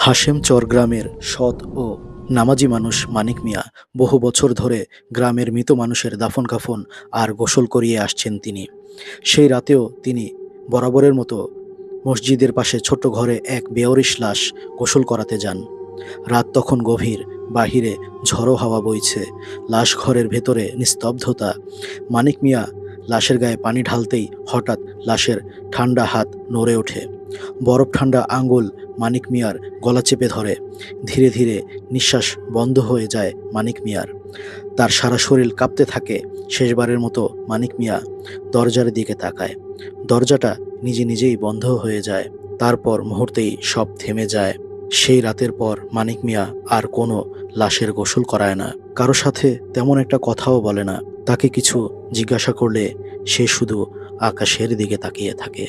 হাশেমচর গ্রামের সৎ ও নামাজি মানুষ মানিক মিয়া বহু বছর ধরে গ্রামের মৃত মানুষের দাফন কাফন আর গোসল করিয়ে আসছেন তিনি। সেই রাতেও তিনি বরাবরের মতো মসজিদের পাশে ছোট্ট ঘরে এক বেয়ারিশ লাশ গোসল করাতে যান। রাত তখন গভীর, বাহিরে ঝড়ো হাওয়া বইছে, লাশ ঘরের ভেতরে নিস্তব্ধতা। মানিক মিয়া লাশের গায়ে পানি ঢালতেই হঠাৎ লাশের ঠান্ডা হাত নড়ে ওঠে। বরফ ঠান্ডা আঙ্গুল মানিক মিয়ার গলা চেপে ধরে। ধীরে ধীরে নিঃশ্বাস বন্ধ হয়ে যায় মানিক মিয়ার। তার সারা শরীর কাঁপতে থাকে। শেষবারের মতো মানিক মিয়া দরজার দিকে তাকায়। দরজাটা নিজে নিজেই বন্ধ হয়ে যায়। তারপর মুহূর্তেই সব থেমে যায়। সেই রাতের পর মানিক মিয়া আর কোনো লাশের গোসল করায় না, কারো সাথে তেমন একটা কথাও বলে না। তাকে কিছু জিজ্ঞাসা করলে সে শুধু আকাশের দিকে তাকিয়ে থাকে।